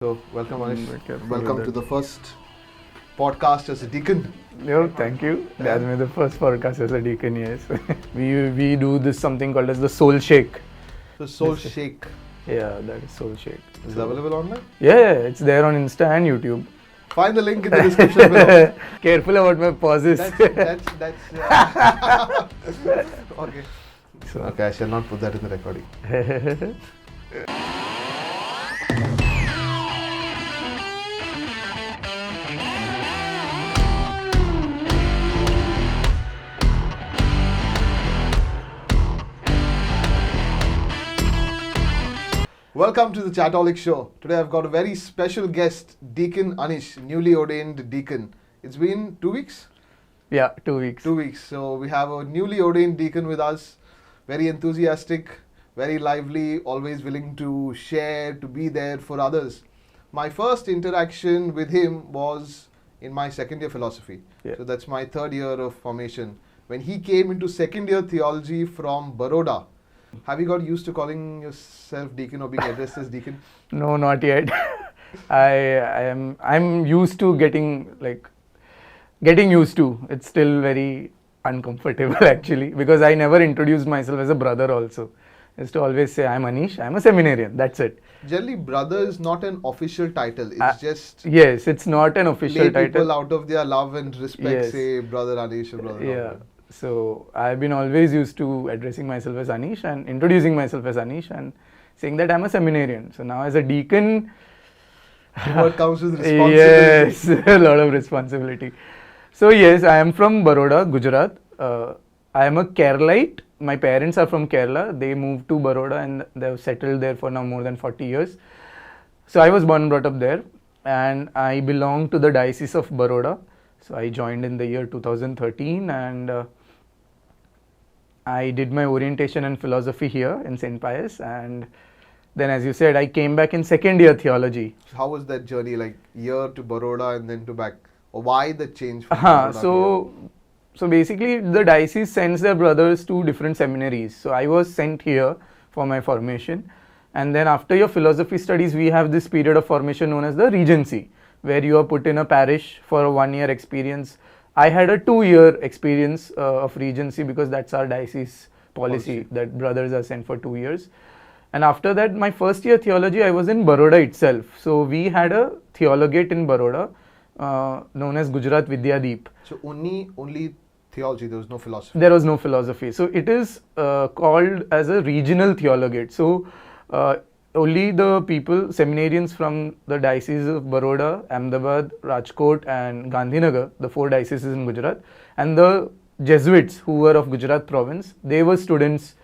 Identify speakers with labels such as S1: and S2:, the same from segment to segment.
S1: So, welcome, Anish.
S2: Careful
S1: Welcome
S2: with
S1: to
S2: that.
S1: the first podcast as a deacon.
S2: No, thank you. That's my the first podcast as a deacon. Yes, we do this something called as the Soul Shake.
S1: The Soul Shake
S2: Yeah, that is Soul Shake.
S1: is available online.
S2: Yeah, it's there on Insta and YouTube.
S1: Find the link in the description below.
S2: Careful about my pauses.
S1: Okay.
S2: So,
S1: Okay, I shall not put that in the recording. Welcome to the Chatolic Show. Today I've got a very special guest, Deacon Anish, newly ordained deacon. It's been 2 weeks?
S2: yeah, 2 weeks.
S1: 2 weeks. So we have a newly ordained deacon with us, very enthusiastic, very lively, always willing to share, to be there for others. My first interaction with him was in my second year philosophy.
S2: Yeah.
S1: So that's my third year of formation. When he came into second year theology from Baroda. Have you got used to calling yourself deacon or being addressed as deacon?
S2: No, not yet. I'm used to getting used to. It's still very uncomfortable actually because I never introduced myself as a brother also. I used to always say I'm Anish, I'm a seminarian. That's it.
S1: Generally, brother is not an official title. It's just
S2: Yes, it's not an official
S1: lay
S2: title.
S1: people out of their love and respect
S2: Yes.
S1: say brother Anish or brother
S2: Yeah.
S1: Rahul.
S2: So I've been always used to addressing myself as Anish and introducing myself as Anish and saying that I'm a seminarian. So now as a deacon,
S1: What comes with responsibility?
S2: yes, a lot of responsibility. So yes, I am from Baroda, Gujarat. I am a Keralite. My parents are from Kerala. They moved to Baroda and they've settled there for now more than 40 years. So I was born and brought up there and I belong to the Diocese of Baroda. So I joined in the year 2013 and I did my orientation and philosophy here in St. Pius, and then as you said, I came back in second year theology.
S1: How was that journey, like year to Baroda and then to back? Or why the change from
S2: Uh-huh.
S1: Baroda
S2: So basically the diocese sends their brothers to different seminaries. So I was sent here for my formation, and then after your philosophy studies we have this period of formation known as the regency, where you are put in a parish for a 1 year experience. I had a 2 year experience of regency because that's our diocese policy that brothers are sent for 2 years. And after that, my first year theology, I was in Baroda itself. So we had a theologate in Baroda known as Gujarat Vidyadeep.
S1: So only theology, there was no philosophy.
S2: There was no philosophy. So it is called as a regional theologate. So only the people, seminarians from the diocese of Baroda, Ahmedabad, Rajkot and Gandhinagar, the 4 dioceses in Gujarat, and the Jesuits who were of Gujarat province, they were students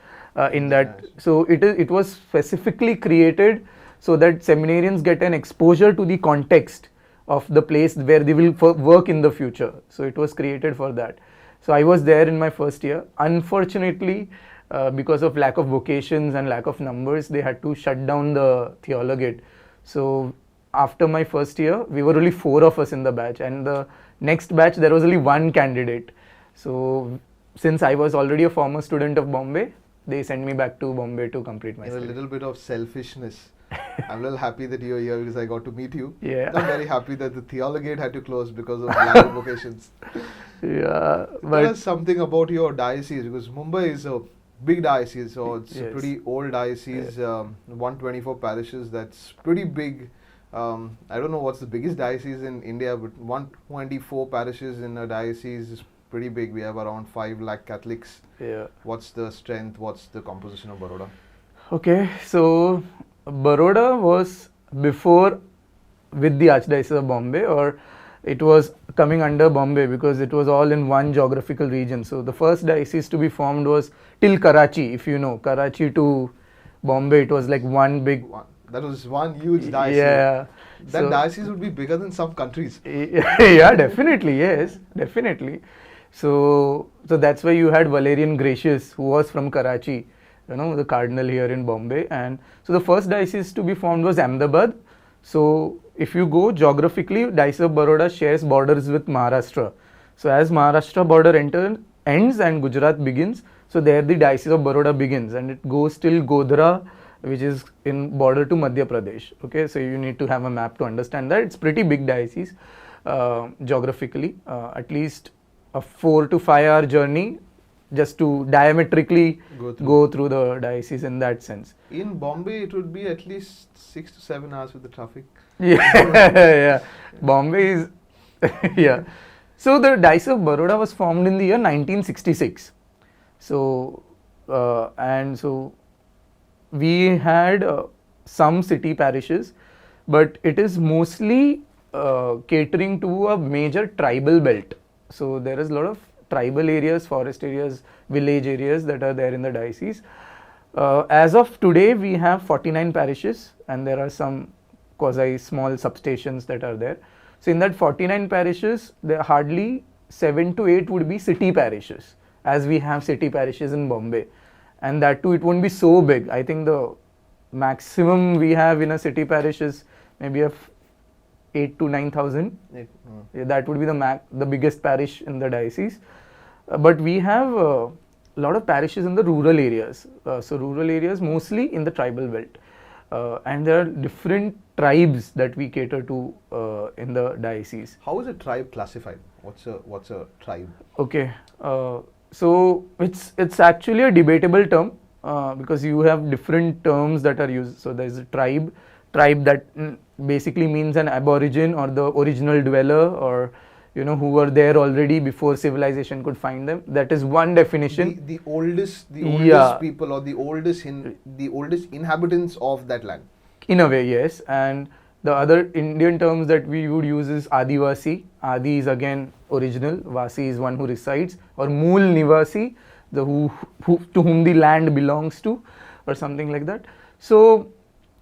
S2: in that. So it was specifically created so that seminarians get an exposure to the context of the place where they will work in the future. So it was created for that. So I was there in my first year. Unfortunately, because of lack of vocations and lack of numbers, they had to shut down the theologate. So after my first year, we were only 4 of us in the batch, and the next batch there was only 1 candidate. So since I was already a former student of Bombay, they sent me back to Bombay to complete my
S1: There's a
S2: studies.
S1: little bit of selfishness. I'm a little happy that you're here because I got to meet you.
S2: Yeah.
S1: I'm very happy that the theologate had to close because of lack of vocations.
S2: Yeah,
S1: Tell
S2: but
S1: us something about your diocese, because Mumbai is a big diocese, so it's a
S2: Yes.
S1: pretty old diocese, 124 parishes, that's pretty big. I don't know what's the biggest diocese in India, but 124 parishes in a diocese is pretty big. We have around 5 lakh Catholics.
S2: yeah.
S1: What's the strength, what's the composition of Baroda?
S2: Okay, so Baroda was before with the Archdiocese of Bombay, or it was coming under Bombay because it was all in one geographical region. So the first diocese to be formed was till Karachi, if you know, Karachi to Bombay, it was like one big.
S1: That was one huge diocese.
S2: Yeah.
S1: That
S2: So-
S1: diocese would be bigger than some countries.
S2: Yeah, definitely, yes, definitely. So that's why you had Valerian Gracious, who was from Karachi, the cardinal here in Bombay. And so the first diocese to be formed was Ahmedabad. So if you go geographically, Diocese of Baroda shares borders with Maharashtra. So as Maharashtra border ends and Gujarat begins, so there the Diocese of Baroda begins, and it goes till Godhra which is in border to Madhya Pradesh. Okay, so you need to have a map to understand that. It's pretty big diocese geographically, at least a 4 to 5 hour journey just to diametrically go through the diocese in that sense.
S1: In Bombay, it would be at least 6 to 7 hours with the traffic.
S2: Yeah. Bombay is, yeah. So the Diocese of Baroda was formed in the year 1966. So, and so we had some city parishes, but it is mostly catering to a major tribal belt. So there is a lot of tribal areas, forest areas, village areas that are there in the diocese. As of today, we have 49 parishes, and there are some quasi small substations that are there. So in that 49 parishes, there are hardly 7 to 8 would be city parishes, as we have city parishes in Bombay. And that too, it won't be so big. I think the maximum we have in a city parish is maybe of 8 to 9,000. Yeah, that would be the biggest parish in the diocese. But we have a lot of parishes in the rural areas. So rural areas mostly in the tribal belt. And there are different tribes that we cater to in the diocese.
S1: How is a tribe classified? What's a tribe?
S2: Okay, so it's actually a debatable term because you have different terms that are used. So there's a tribe that basically means an aborigine or the original dweller, or who were there already before civilization could find them. That is one definition.
S1: The oldest people, or the oldest inhabitants of that land.
S2: In a way, yes. And the other Indian terms that we would use is Adivasi. Adi is again original. Vasi is one who resides. Or Mool Nivasi, the who to whom the land belongs to, or something like that. So,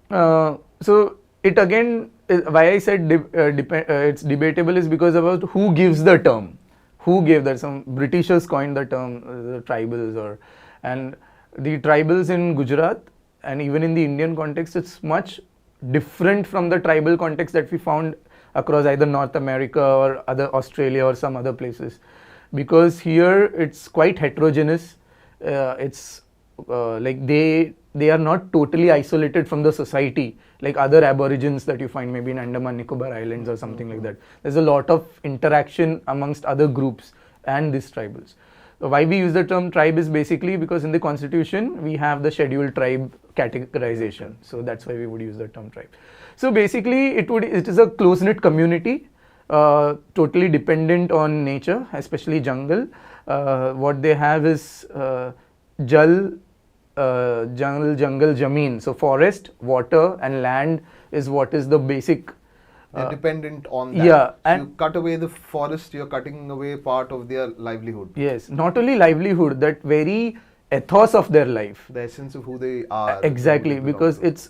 S2: so it again, why I said it's debatable is because about who gives the term. Who gave that? Some Britishers coined the term, the tribals, and the tribals in Gujarat, and even in the Indian context, it's much different from the tribal context that we found across either North America or other Australia or some other places, because here it's quite heterogeneous. It's like they are not totally isolated from the society like other aborigines that you find maybe in Andaman Nicobar Islands or something like that. There's a lot of interaction amongst other groups and these tribals. So why we use the term tribe is basically because in the constitution we have the scheduled tribe categorization. So that's why we would use the term tribe. So basically it is a close-knit community, totally dependent on nature, especially jungle. What they have is jungle, jameen. So forest, water and land is what is the basic.
S1: They're dependent on that.
S2: Yeah,
S1: so you cut away the forest, you're cutting away part of their livelihood.
S2: Yes, not only livelihood, that very ethos of their life.
S1: The essence of who they are.
S2: Exactly, because it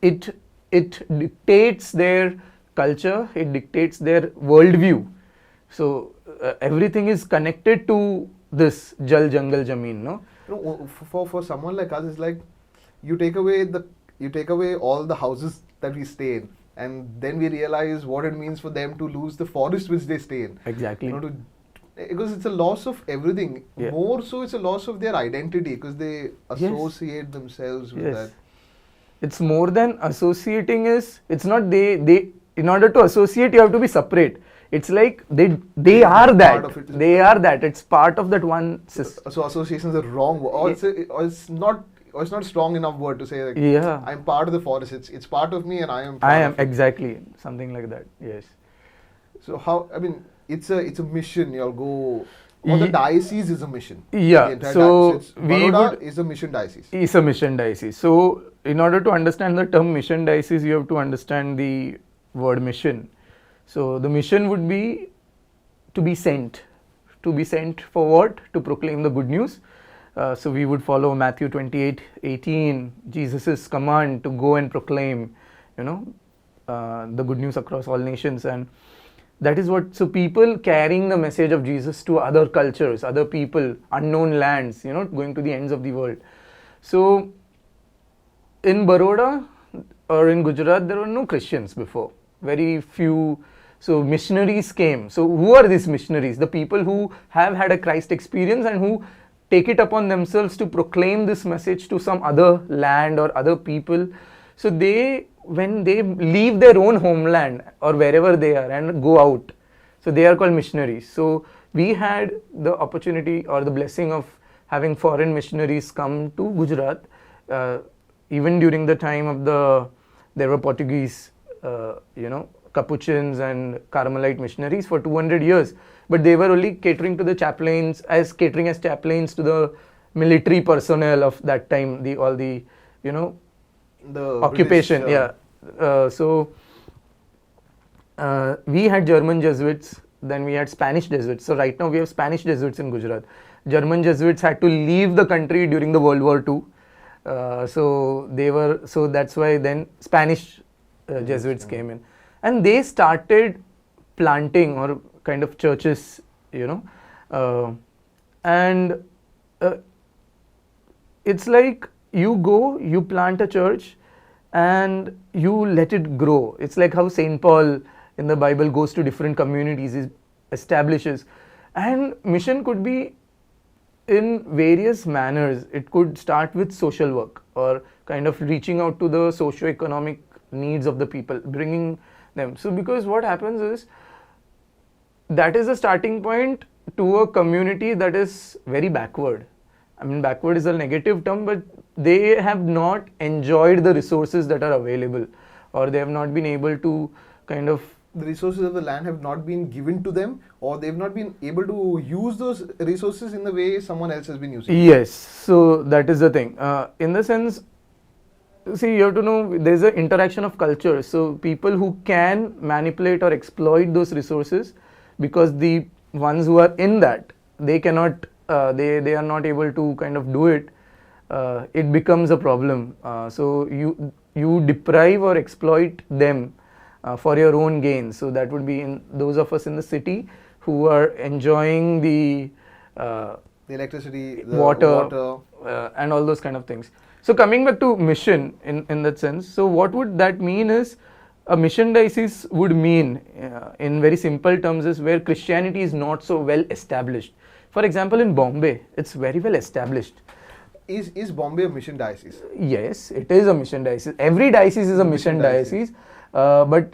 S2: dictates their culture, it dictates their worldview. So everything is connected to this Jal, Jungle, Jameen, no?
S1: For someone like us, it's like you take away all the houses that we stay in, and then we realize what it means for them to lose the forest which they stay in.
S2: Exactly.
S1: Because it's a loss of everything.
S2: Yeah.
S1: More so, it's a loss of their identity because they associate themselves with that.
S2: It's more than associating. It's not they. In order to associate, you have to be separate. It's like they are that. They are that. It's part of that one system.
S1: So association is a wrong word. Or it's not a strong enough word to say. Like,
S2: yeah.
S1: I'm part of the forest. It's part of me, and I am.
S2: Exactly something like that. Yes.
S1: So how? I mean, it's a mission. You'll go. Or the diocese is a mission.
S2: Yeah. So
S1: Baroda is a mission diocese.
S2: It's a mission diocese. So in order to understand the term mission diocese, you have to understand the word mission. So the mission would be to be sent. To be sent for what? To proclaim the good news. So we would follow Matthew 28:18, Jesus' command to go and proclaim, the good news across all nations. And that is what, so people carrying the message of Jesus to other cultures, other people, unknown lands, going to the ends of the world. So in Baroda or in Gujarat, there were no Christians before. Very few. So missionaries came. So who are these missionaries? The people who have had a Christ experience and who take it upon themselves to proclaim this message to some other land or other people. So they, when they leave their own homeland or wherever they are and go out, so they are called missionaries. So we had the opportunity or the blessing of having foreign missionaries come to Gujarat. Even during the time of there were Portuguese, Capuchins and Carmelite missionaries for 200 years, but they were only catering to the chaplains, catering as chaplains to the military personnel of that time, the occupation.
S1: British,
S2: We had German Jesuits, then we had Spanish Jesuits. So right now we have Spanish Jesuits in Gujarat. German Jesuits had to leave the country during the World War II. So that's why then Spanish Jesuits came in. And they started planting or kind of churches, and it's like you plant a church and you let it grow. It's like how St. Paul in the Bible goes to different communities, he establishes. And mission could be in various manners. It could start with social work or kind of reaching out to the socio-economic needs of the people, bringing them. So because what happens is, that is a starting point to a community that is very backward. I mean, backward is a negative term, but they have not enjoyed the resources that are available, or they have not been able to kind of,
S1: the resources of the land have not been given to them, or they've not been able to use those resources in the way someone else has been using.
S2: Yes, so that is the thing. In the sense, see, you have to know there's an interaction of cultures. So people who can manipulate or exploit those resources, because the ones who are in that, they cannot, they are not able to kind of do it. It becomes a problem. So you deprive or exploit them for your own gain. So that would be in those of us in the city who are enjoying the
S1: electricity, the
S2: water. And all those kind of things. So coming back to mission in that sense, so what would that mean is, a mission diocese would mean, in very simple terms, is where Christianity is not so well established. For example, in Bombay, it's very well established.
S1: Is Bombay a mission diocese?
S2: Yes, it is a mission diocese. Every diocese is a mission diocese. But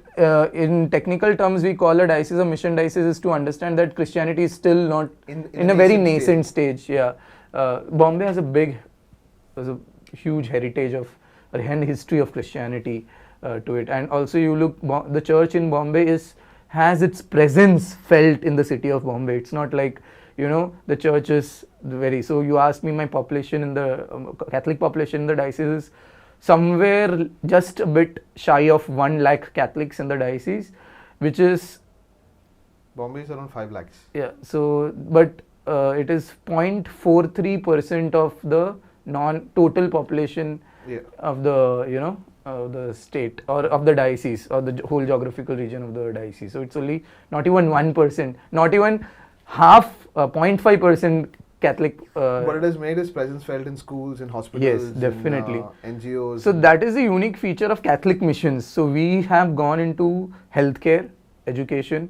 S2: in technical terms, we call a diocese a mission diocese is to understand that Christianity is still not in a very nascent stage. Yeah, Bombay has a huge heritage of and history of Christianity to it, and also you look, the church in Bombay has its presence felt in the city of Bombay. It's not like the church is very. So you asked me my population in the Catholic population in the diocese is somewhere just a bit shy of 1 lakh Catholics in the diocese, which is
S1: Bombay is around 5 lakhs.
S2: Yeah. So, but it is 0.43% of the total population of the the state or of the diocese or the whole geographical region of the diocese. So it's only not even 1%, not even half, 0.5% Catholic.
S1: But it has made its presence felt in schools, in hospitals,
S2: yes, definitely.
S1: in NGOs.
S2: So that is a unique feature of Catholic missions. So we have gone into healthcare, education.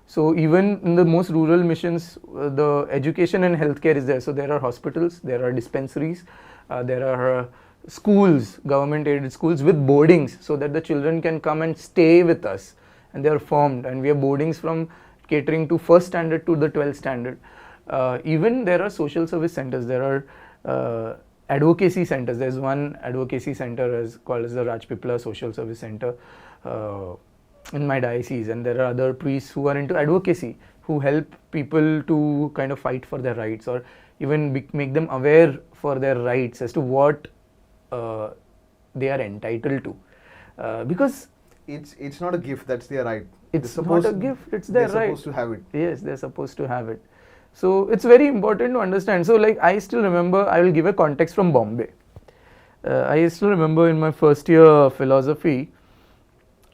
S2: So even in the most rural missions, the education and healthcare is there. So there are hospitals, there are dispensaries, there are schools, government aided schools with boardings, so that the children can come and stay with us, and they are formed, and we have boardings from catering to 1st standard to the 12th standard. Even there are social service centers, there are advocacy centers. There's one advocacy center called as the Rajpipla Social Service Center in my diocese, and there are other priests who are into advocacy, who help people to kind of fight for their rights, or even make them aware for their rights as to what they are entitled to, because
S1: it's not a gift, that's their right.
S2: It's not a gift, it's their right.
S1: They're supposed to have it.
S2: Yes, they're supposed to have it. So it's very important to understand. So like I still remember, I will give a context from Bombay. I still remember in my first year philosophy,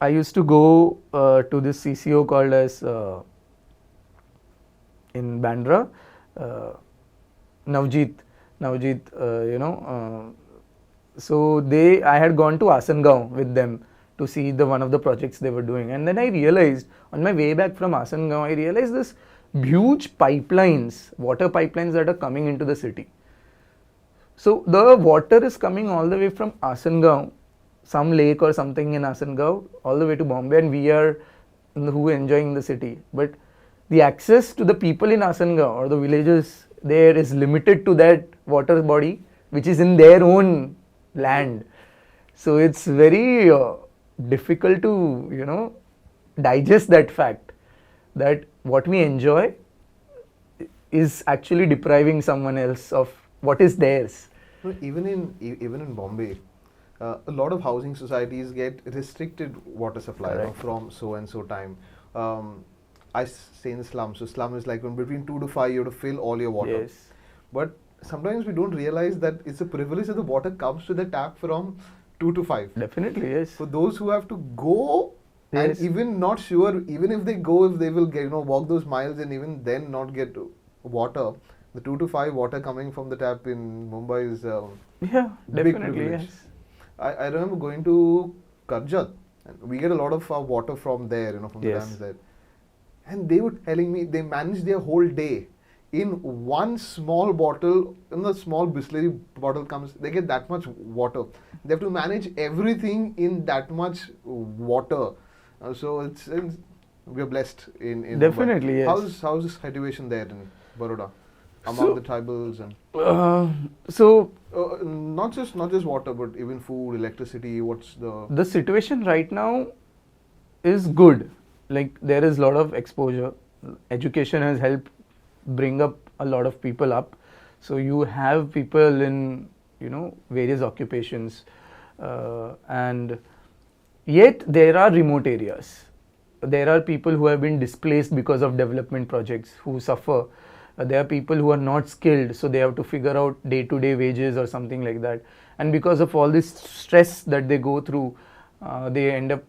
S2: I used to go to this CCO called as in Bandra, Navjeet, so I had gone to Asangaon with them to see one of the projects they were doing, and then I realized on my way back from Asangaon, I realized this huge pipelines, water pipelines that are coming into the city. So the water is coming all the way from Asangaon, some lake or something in Asangaon, all the way to Bombay, and we are who enjoying the city. But the access to the people in Asangaon or the villages there is limited to that water body, which is in their own land. So it's very difficult to digest that fact that what we enjoy is actually depriving someone else of what is theirs.
S1: No, even in Bombay, a lot of housing societies get restricted water supply,
S2: Correct.
S1: from so and so time. I stay in the slum, so slum is like when between 2 to 5 you have to fill all your water.
S2: Yes.
S1: But sometimes we don't realize that it's a privilege that the water comes to the tap from 2 to 5.
S2: Definitely, yes.
S1: For those who have to go and
S2: Yes.
S1: even not sure, even if they go, if they will get, walk those miles and even then not get water, the 2 to 5 water coming from the tap in Mumbai is
S2: Yeah,
S1: big
S2: definitely,
S1: privilege.
S2: yes.
S1: I remember going to Karjat and we get a lot of our water from there, from the
S2: Yes.
S1: dams there. And they were telling me they manage their whole day in one small bottle, in the small Bisleri bottle comes, they get that much water. They have to manage everything in that much water. So it's we're blessed in Mumbai.
S2: Definitely, yes.
S1: How's the situation there in Baroda among
S2: So-
S1: the tribals and
S2: So
S1: not just water but even food, electricity? What's
S2: the situation right now is good. Like there is a lot of exposure. Education has helped bring up a lot of people up. So you have people in various occupations, and yet there are remote areas. There are people who have been displaced because of development projects who suffer. There are people who are not skilled, so they have to figure out day-to-day wages or something like that. And because of all this stress that they go through, they end up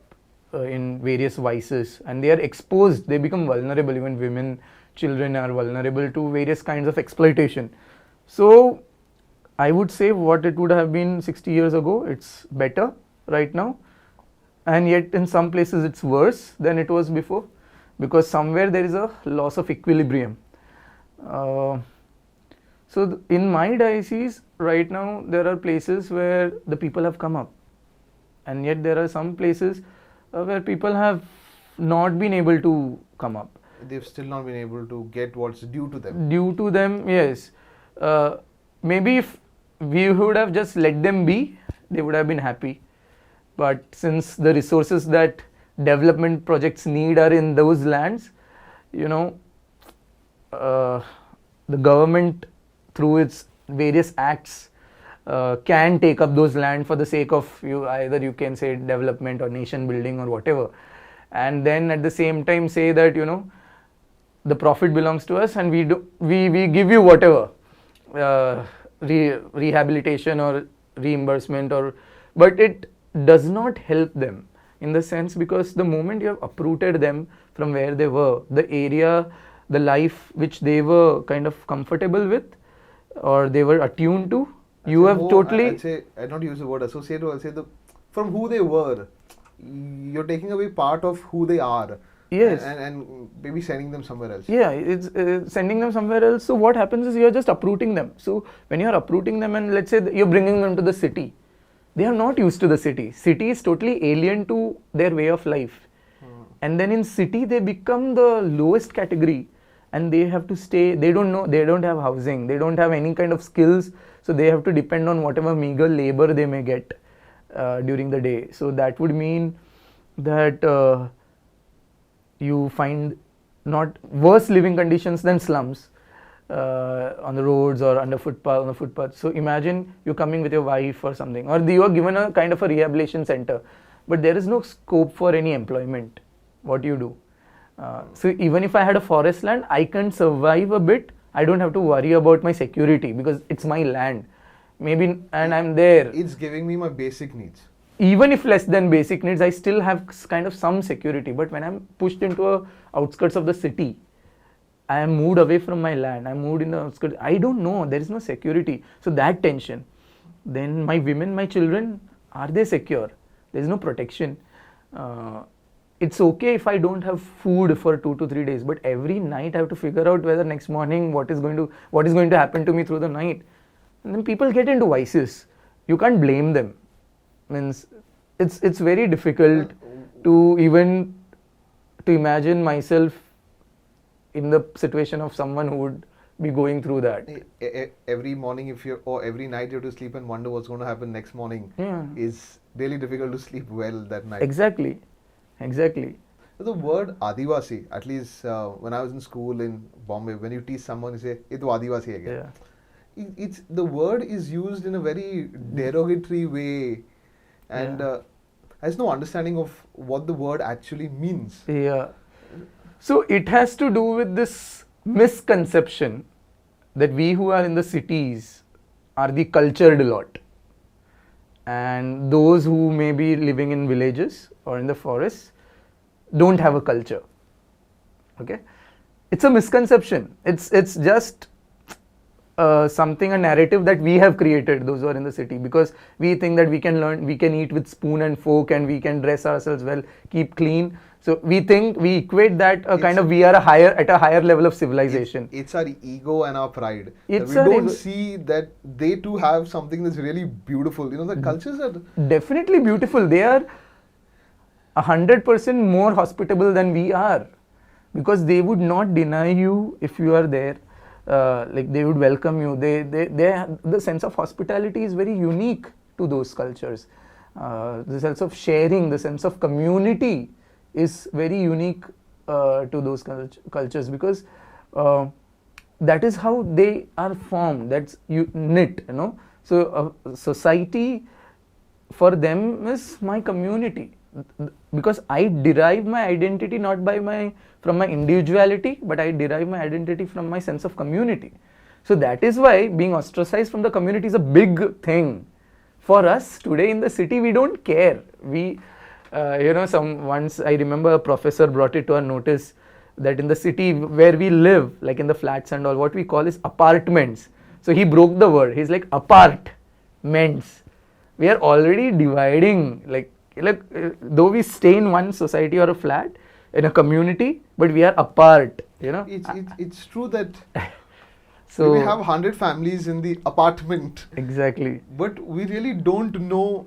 S2: in various vices and they are exposed. They become vulnerable. Even women, children are vulnerable to various kinds of exploitation. So I would say what it would have been 60 years ago, it's better right now. And yet in some places it's worse than it was before, because somewhere there is a loss of equilibrium. In my diocese right now there are places where the people have come up, and yet there are some places where people have not been able to come up.
S1: they've still not been able to get what's due to them?
S2: Due to them, yes. Maybe if we would have just let them be, they would have been happy. But since the resources that development projects need are in those lands, the government through its various acts can take up those land for the sake of either you can say development or nation building or whatever, and then at the same time say that the profit belongs to us and we give you whatever rehabilitation or reimbursement, but it does not help them in the sense, because the moment you have uprooted them from where they were, the area, the life which they were kind of comfortable with or they were attuned to, you have totally
S1: I'd not use the word associate, I'll say from who they were, you're taking away part of who they are.
S2: Yes.
S1: And maybe sending them somewhere else.
S2: Yeah, it's sending them somewhere else. So what happens is you're just uprooting them. So when you're uprooting them and let's say you're bringing them to the city, they are not used to the city. City is totally alien to their way of life. And then in city they become the lowest category and they have to stay. They don't know, they don't have housing, they don't have any kind of skills, so they have to depend on whatever meager labor they may get during the day. So that would mean that you find not worse living conditions than slums on the roads or on the footpath. So imagine you're coming with your wife or something, or you are given a kind of a rehabilitation center, but there is no scope for any employment. What do you do? So even if I had a forest land, I can survive a bit. I don't have to worry about my security because it's my land. Maybe, and I'm there.
S1: It's giving me my basic needs.
S2: Even if less than basic needs, I still have kind of some security. But when I'm pushed into a outskirts of the city, I am moved away from my land, I'm moved in the outskirts, I don't know, there is no security. So that tension. Then my women, my children, are they secure? There is no protection. It's okay if I don't have food for 2 to 3 days, but every night I have to figure out whether next morning what is going to happen to me through the night. and then people get into vices. You can't blame them. Means it's very difficult to even to imagine myself in the situation of someone who would be going through that.
S1: Every morning, if you or every night you have to sleep and wonder what's going to happen next morning,
S2: Yeah.
S1: is really difficult to sleep well that night.
S2: Exactly.
S1: The word Adivasi, at least when I was in school in Bombay, when you teach someone, you say, "Ye to Adivasi hai kya?"
S2: Yeah.
S1: It's the word is used in a very derogatory way, and
S2: Yeah.
S1: has no understanding of what the word actually means.
S2: Yeah. So it has to do with this misconception that we who are in the cities are the cultured lot, and those who may be living in villages or in the forests don't have a culture. Okay, it's a misconception. It's just something, a narrative that we have created, those who are in the city, because we think that we can learn, we can eat with spoon and fork, and we can dress ourselves well, keep clean. So we think, we equate that kind of, we are at a higher level of civilization.
S1: It's our ego and our pride. That
S2: It's
S1: we
S2: our
S1: don't
S2: ego.
S1: see that they too have something that's really beautiful. You know, the cultures are
S2: Definitely beautiful. They are 100% more hospitable than we are, because they would not deny you if you are there. Like they would welcome you. The sense of hospitality is very unique to those cultures. The sense of sharing, the sense of community is very unique to those cultures, because that is how they are formed. That's knit, you know. So society for them is my community, because I derive my identity not from my individuality, but I derive my identity from my sense of community. So that is why being ostracized from the community is a big thing. For us today in the city, we don't care. We, once I remember a professor brought it to our notice that in the city where we live, like in the flats and all, what we call is apartments. So he broke the word. He's like, apartments. We are already dividing, like though we stay in one society or a flat, in a community, but we are apart, you know.
S1: It's true that
S2: So
S1: we have 100 families in the apartment,
S2: exactly.
S1: but we really don't know.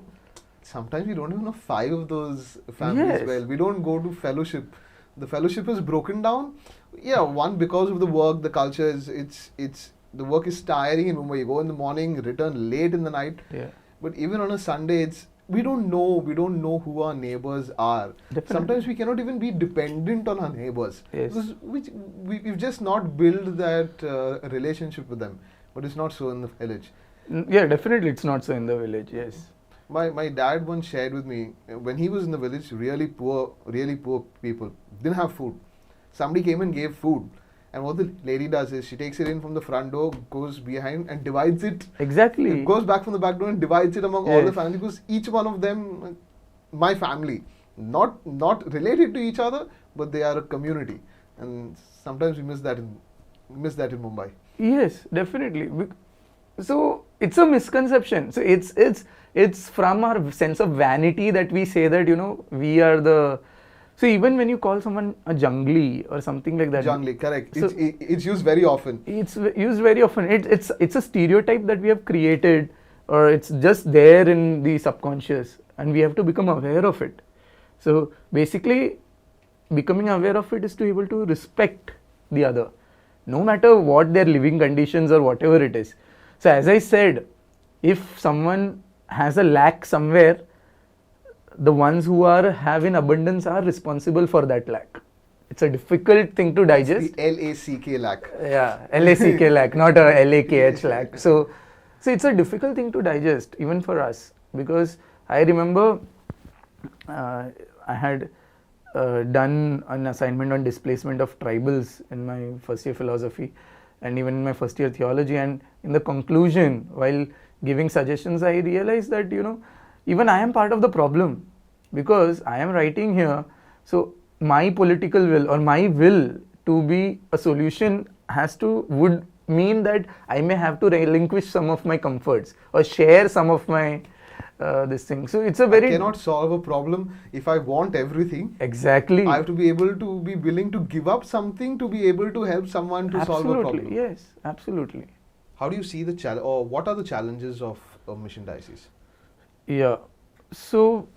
S1: Sometimes we don't even know 5 of those families
S2: Yes.
S1: well. We don't go to fellowship. The fellowship is broken down. Yeah, one, because of the work, the culture is it's the work is tiring in Mumbai. You go in the morning, return late in the night.
S2: Yeah.
S1: But even on a Sunday, we don't know who our neighbors are.
S2: Definitely.
S1: Sometimes we cannot even be dependent on our neighbors.
S2: Yes.
S1: Because we've just not built that relationship with them. But it's not so in the village.
S2: Yeah, definitely it's not so in the village, yes.
S1: My dad once shared with me, when he was in the village, really poor people didn't have food. Somebody came and gave food. And what the lady does is she takes it in from the front door, goes behind and divides it.
S2: Exactly.
S1: Goes back from the back door and divides it among all the
S2: Yes.
S1: family, because each one of them, my family, not related to each other, but they are a community. And sometimes we miss that in Mumbai.
S2: Yes, definitely. So it's a misconception. So it's from our sense of vanity that we say that, you know, we are the. So even when you call someone a jungli or something like that.
S1: Jungli, correct.
S2: So
S1: It's used very often.
S2: it's used very often. It's a stereotype that we have created, or it's just there in the subconscious, and we have to become aware of it. So basically, becoming aware of it is to be able to respect the other, no matter what their living conditions or whatever it is. So as I said, if someone has a lack somewhere, the ones who have in abundance are responsible for that lack. It's a difficult thing to digest.
S1: The LACK lack.
S2: Yeah, LACK lack, not a LAKH lack. So it's a difficult thing to digest, even for us, because I remember I had done an assignment on displacement of tribals in my first year philosophy, and even in my first year theology. And in the conclusion, while giving suggestions, I realized that, you know, even I am part of the problem, because I am writing here. So my political will or my will to be a solution would mean that I may have to relinquish some of my comforts or share some of my this thing. So it's a very
S1: I cannot solve a problem if I want everything.
S2: exactly.
S1: I have to be able to be willing to give up something to be able to help someone to solve a problem.
S2: Yes, absolutely.
S1: How do you see the challenge, or what are the challenges of a mission diocese?
S2: Yeah. So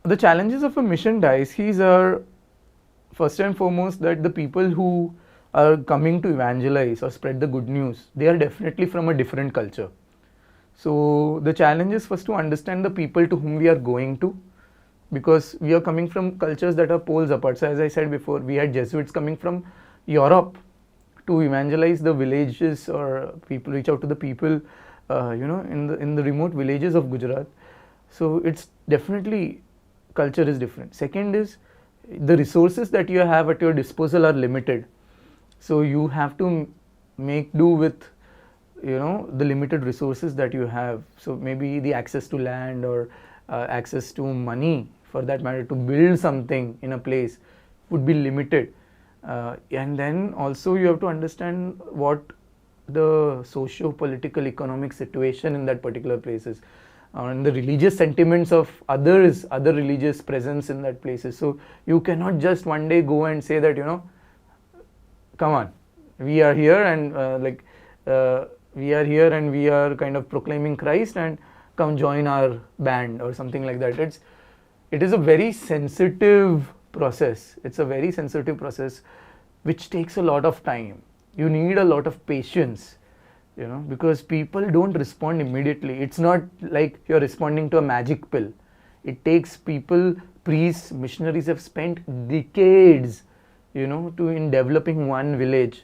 S2: the challenges of a mission diocese are first and foremost that the people who are coming to evangelize or spread the good news, they are definitely from a different culture. So the challenge is first to understand the people to whom we are going to, because we are coming from cultures that are poles apart. So as I said before, we had Jesuits coming from Europe to evangelize the villages, or people reach out to the people, in the remote villages of Gujarat. So it's definitely, culture is different. Second is the resources that you have at your disposal are limited. So you have to make do with the limited resources that you have. So maybe the access to land, or access to money for that matter, to build something in a place would be limited. And then also you have to understand what the socio-political economic situation in that particular place is, and the religious sentiments of other religious presence in that places. So you cannot just one day go and say that come on, we are here, and we are here and we are kind of proclaiming Christ, and come join our band or something like that. It is a very sensitive process. It's a very sensitive process which takes a lot of time. You need a lot of patience, because people don't respond immediately. It's not like you're responding to a magic pill. It takes people, priests, missionaries have spent decades, in developing one village.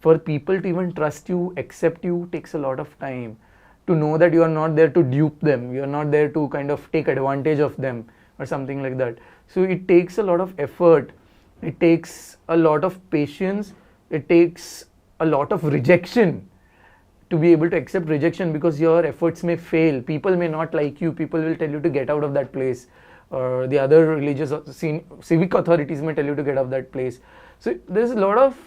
S2: For people to even trust you, accept you, takes a lot of time. To know that you are not there to dupe them, you are not there to kind of take advantage of them or something like that. So it takes a lot of effort, it takes a lot of patience, it takes a lot of rejection to be able to accept rejection, because your efforts may fail. People may not like you, people will tell you to get out of that place, or the other religious civic authorities may tell you to get out of that place. So there's a lot of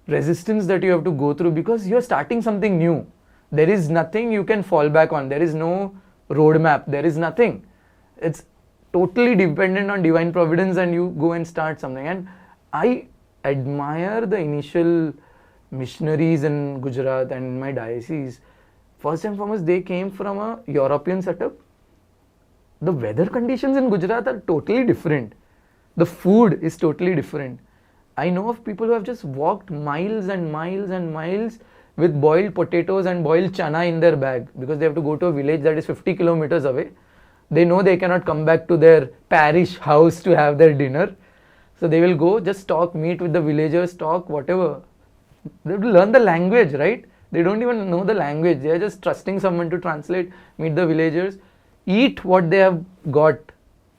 S2: resistance that you have to go through, because you're starting something new. There is nothing you can fall back on. There is no roadmap. There is nothing. It's totally dependent on divine providence, and you go and start something. And I admire the initial missionaries in Gujarat and in my diocese. First and foremost, they came from a European setup. The weather conditions in Gujarat are totally different. The food is totally different. I know of people who have just walked miles and miles and miles with boiled potatoes and boiled chana in their bag, because they have to go to a village that is 50 kilometers away. They know they cannot come back to their parish house to have their dinner. So they will go, just talk, meet with the villagers, talk, whatever. They have to learn the language, right? They don't even know the language. They are just trusting someone to translate, meet the villagers, eat what they have got,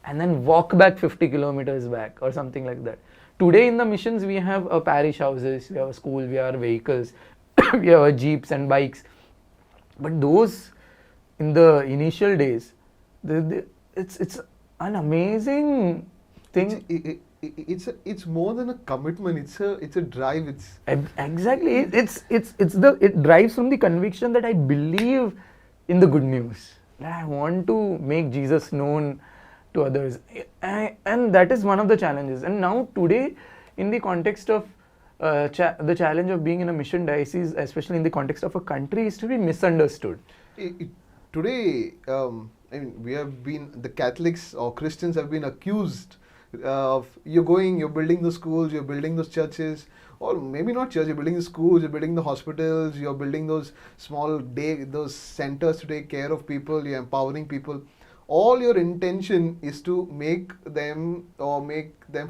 S2: and then walk back 50 kilometers back or something like that. Today in the missions, we have a parish houses, we have a school, we have vehicles, we have jeeps and bikes. But those, in the initial days, it's an amazing thing.
S1: It's more than a commitment. It's a drive.
S2: Exactly. It drives from the conviction that I believe in the good news. I want to make Jesus known to others, and that is one of the challenges. And now today, in the context of the challenge of being in a mission diocese, especially in the context of a country, is to be misunderstood.
S1: Today, the Catholics or Christians have been accused of you're building the schools, you're building those churches, or maybe not church, you're building the schools, you're building the hospitals, you're building those those centers to take care of people, you're empowering people. All your intention is to make them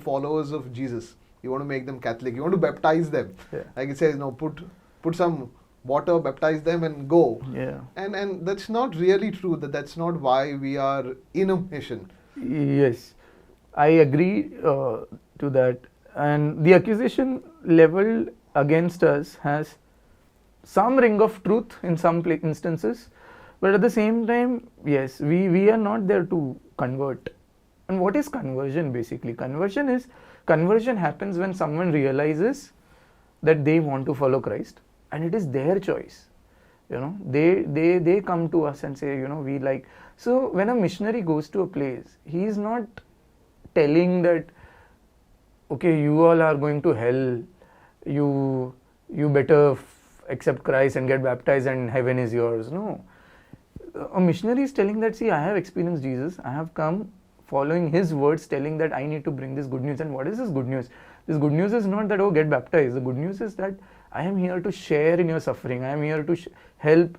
S1: followers of Jesus. You want to make them Catholic. You want to baptize them.
S2: Yeah.
S1: Like it says, put some water, baptize them, and go.
S2: Yeah.
S1: And that's not really true. That's not why we are in a mission.
S2: Yes, I agree to that. And the accusation leveled against us has some ring of truth in some instances, but at the same time, yes, we are not there to convert. And what is conversion basically? Conversion happens when someone realizes that they want to follow Christ, and it is their choice. They come to us and say, we like. So when a missionary goes to a place, he is not telling that, okay, you all are going to hell, you better accept Christ and get baptized and heaven is yours. No. A missionary is telling that, see, I have experienced Jesus. I have come following his words, telling that I need to bring this good news. And what is this good news? This good news is not that, oh, get baptized. The good news is that I am here to share in your suffering. I am here to help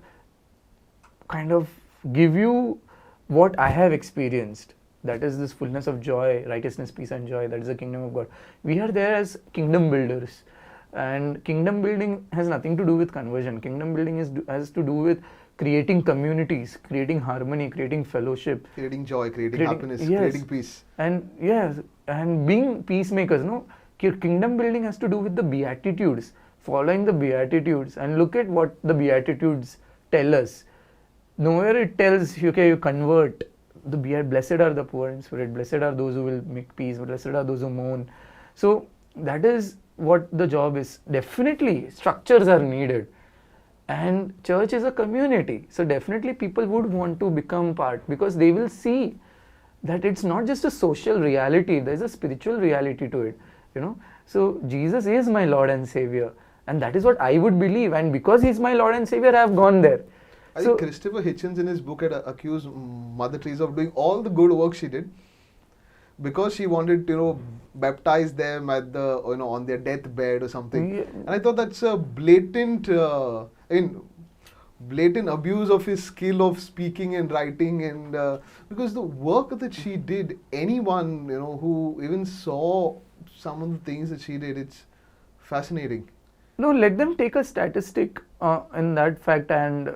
S2: kind of give you what I have experienced. That is this fullness of joy, righteousness, peace and joy. That is the kingdom of God. We are there as kingdom builders. And kingdom building has nothing to do with conversion. Kingdom building has to do with creating communities, creating harmony, creating fellowship.
S1: Creating joy, creating happiness,
S2: yes.
S1: creating peace.
S2: And yes, and being peacemakers. No, kingdom building has to do with the Beatitudes, following the Beatitudes. And look at what the Beatitudes tell us. Nowhere it tells, okay, you convert. Blessed are the poor in spirit, blessed are those who will make peace, blessed are those who mourn. So that is what the job is. Definitely structures are needed, and church is a community, so definitely people would want to become part, because they will see that it's not just a social reality, there's a spiritual reality to it, you know. So Jesus is my Lord and Savior, and that is what I would believe, and because he's my Lord and Savior, I have gone there.
S1: I think Christopher Hitchens in his book had accused Mother Teresa of doing all the good work she did because she wanted to, baptize them at the, on their deathbed or something. Yeah. And I thought that's a blatant, blatant abuse of his skill of speaking and writing, and because the work that she did, anyone, who even saw some of the things that she did, it's fascinating.
S2: No, let them take a statistic in that fact, and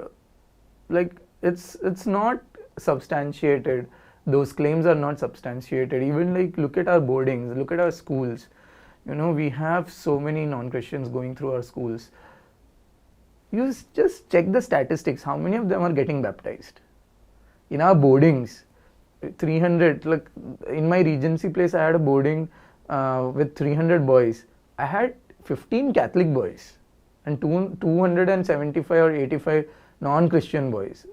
S2: it's not substantiated. Those claims are not substantiated. Even look at our boardings, look at our schools. We have so many non-Christians going through our schools. You just check the statistics. How many of them are getting baptized? In our boardings, 300. Like in my Regency place, I had a boarding with 300 boys. I had 15 Catholic boys and 275 or 85 non-Christian boys.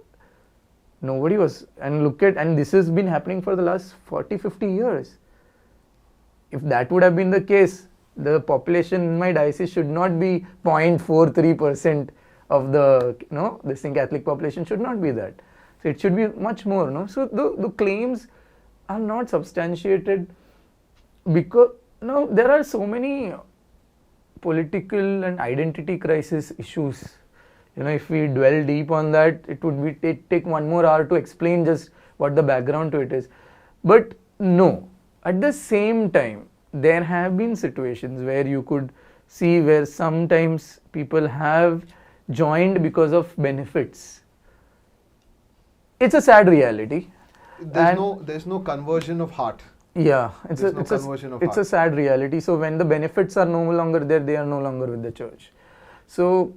S2: Nobody was, and this has been happening for the last 40-50 years. If that would have been the case, the population in my diocese should not be 0.43% of the Catholic population should not be that. So it should be much more, no? So the claims are not substantiated because there are so many political and identity crisis issues. If we dwell deep on that, it would take 1 more hour to explain just what the background to it is. But no, at the same time, there have been situations where you could see where sometimes people have joined because of benefits. It's a sad reality.
S1: There's no conversion of heart.
S2: Yeah, it's a sad reality. So when the benefits are no longer there, they are no longer with the church. So,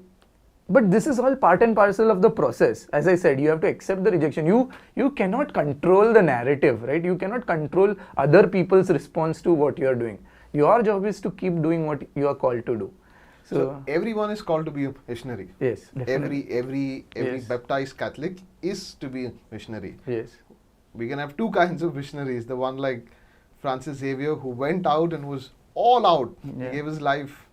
S2: but this is all part and parcel of the process. As I said, you have to accept the rejection. You cannot control the narrative, right? You cannot control other people's response to what you are doing. Your job is to keep doing what you are called to do.
S1: So everyone is called to be a missionary.
S2: Yes, definitely.
S1: Every yes. Baptized Catholic is to be a missionary.
S2: Yes.
S1: We can have 2 kinds of missionaries. The one like Francis Xavier, who went out and was all out. Yeah. He gave his life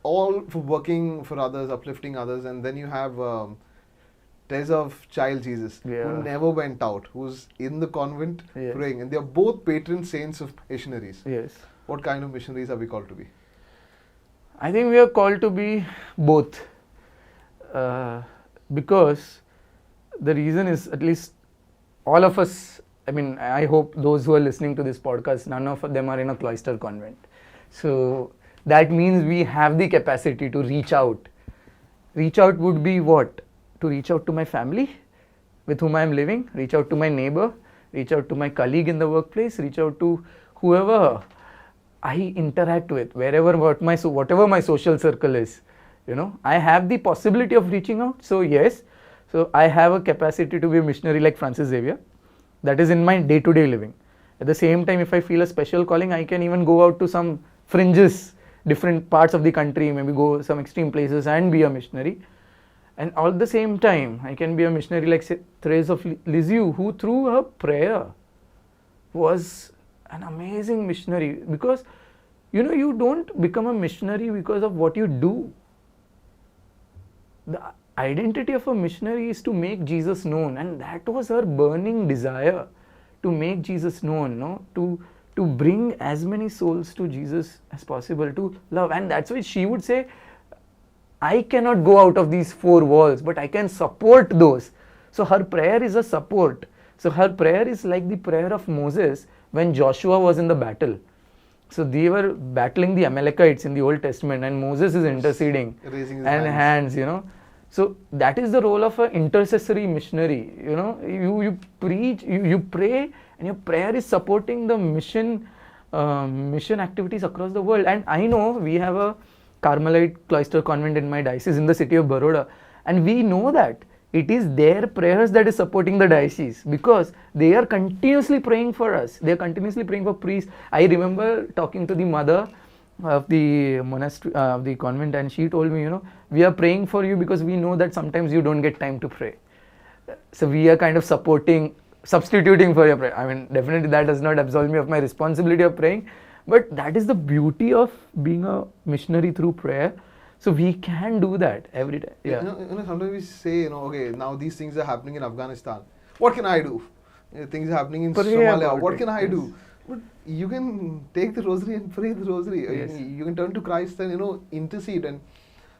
S1: all for working for others, uplifting others. And then you have Teresa of Child Jesus, who never went out, who's in the convent praying. And they are both patron saints of missionaries.
S2: Yes.
S1: What kind of missionaries are we called to be?
S2: I think we are called to be both. Because the reason is, at least all of us, I hope those who are listening to this podcast, none of them are in a cloister convent. So that means we have the capacity to reach out. Reach out would be what? To reach out to my family with whom I am living, reach out to my neighbor, reach out to my colleague in the workplace, reach out to whoever I interact with, whatever my social circle is. I have the possibility of reaching out. So yes, so I have a capacity to be a missionary like Francis Xavier. That is in my day-to-day living. At the same time, if I feel a special calling, I can even go out to some fringes, different parts of the country, maybe go some extreme places and be a missionary. And all at the same time, I can be a missionary like Therese of Lisieux, who through her prayer was an amazing missionary. Because, you don't become a missionary because of what you do. the identity of a missionary is to make Jesus known, and that was her burning desire, to make Jesus known, no, to bring as many souls to Jesus as possible, to love. And that's why she would say, I cannot go out of these four walls, but I can support those. So her prayer is a support. So her prayer is like the prayer of Moses when Joshua was in the battle. So they were battling the Amalekites in the Old Testament, and Moses is interceding,
S1: raising his
S2: and hands, So that is the role of an intercessory missionary. You preach, you pray, and your prayer is supporting the mission activities across the world. And I know we have a Carmelite cloister convent in my diocese in the city of Baroda, and we know that it is their prayers that is supporting the diocese, because they are continuously praying for us. They are continuously praying for priests. I remember talking to the mother of the monastery, the convent, and she told me, we are praying for you because we know that sometimes you don't get time to pray. So we are kind of substituting for your prayer. I mean, definitely that does not absolve me of my responsibility of praying, but that is the beauty of being a missionary through prayer. So we can do that every day. Yeah.
S1: Sometimes we say, okay, now these things are happening in Afghanistan. What can I do? Things are happening in Somalia. What can I do? But you can take the rosary and pray the rosary.
S2: Yes.
S1: You can turn to Christ and intercede. And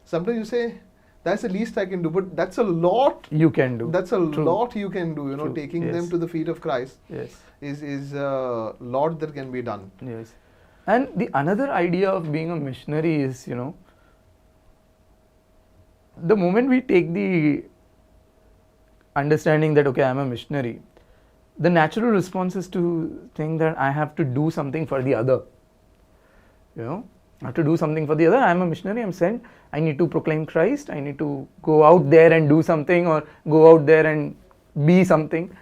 S1: sometimes you say, that's the least I can do, but that's a lot
S2: you can do.
S1: That's a lot you can do.
S2: True.
S1: Taking them to the feet of Christ.
S2: Yes.
S1: Is a lot that can be done.
S2: Yes. And the another idea of being a missionary is, the moment we take the understanding that, okay, I'm a missionary, the natural response is to think that I have to do something for the other. I have to do something for the other. I'm a missionary, I'm sent. I need to proclaim Christ. I need to go out there and do something, or go out there and be something.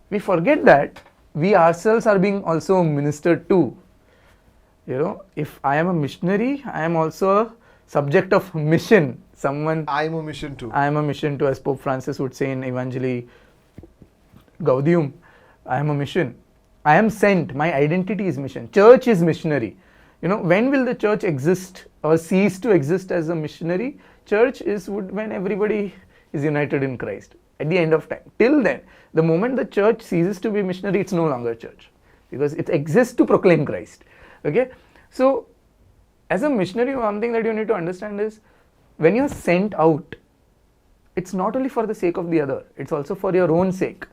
S2: We forget that we ourselves are being also ministered to. If I am a missionary, I am also a subject of mission.
S1: I am a mission too.
S2: I am a mission too, as Pope Francis would say in Evangelii Gaudium. I am a mission. I am sent. My identity is mission. Church is missionary. When will the church exist or cease to exist as a missionary? Church is when everybody is united in Christ at the end of time. Till then, the moment the church ceases to be missionary, it's no longer church, because it exists to proclaim Christ. Okay? So, as a missionary, one thing that you need to understand is, when you're sent out, it's not only for the sake of the other, it's also for your own sake.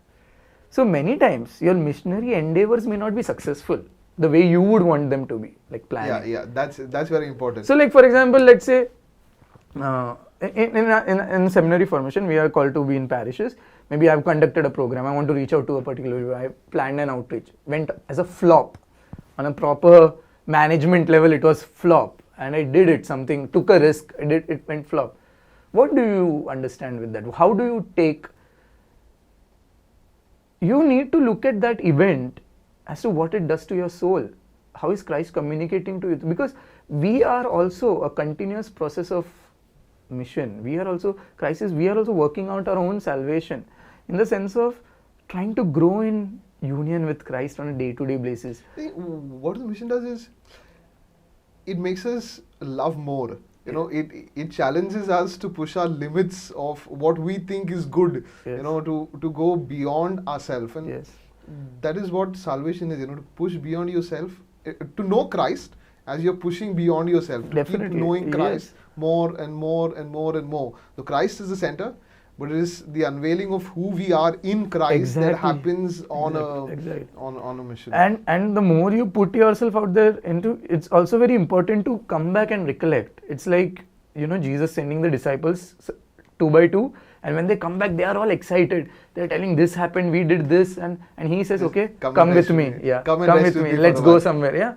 S2: So many times, your missionary endeavors may not be successful the way you would want them to be, like planning.
S1: Yeah, that's very important.
S2: So, like for example, let's say in seminary formation, we are called to be in parishes. Maybe I've conducted a program. I want to reach out to a particular. I planned an outreach. Went as a flop. On a proper management level, it was flop, and I did it. Took a risk. It went flop. What do you understand with that? How do you take? You need to look at that event as to what it does to your soul. How is Christ communicating to you? Because we are also a continuous process of mission. We are also working out our own salvation in the sense of trying to grow in union with Christ on a day-to-day basis.
S1: What the mission does is, it makes us love more. It challenges us to push our limits of what we think is good.
S2: Yes.
S1: To go beyond ourselves, and
S2: Yes.
S1: that is what salvation is. To push beyond yourself, to know Christ as you're pushing beyond yourself. To
S2: Definitely.
S1: keep knowing Christ
S2: Yes.
S1: more and more and more and more. So Christ is the center, but it is the unveiling of who we are in Christ that
S2: Exactly.
S1: happens on
S2: Exactly.
S1: on a mission.
S2: And the more you put yourself out there it's also very important to come back and recollect. It's like, Jesus sending the disciples 2 by 2, and when they come back, they are all excited. They're telling, this happened, we did this, and he says, okay, come with me. Yeah, come with me. Let's go somewhere. Yeah.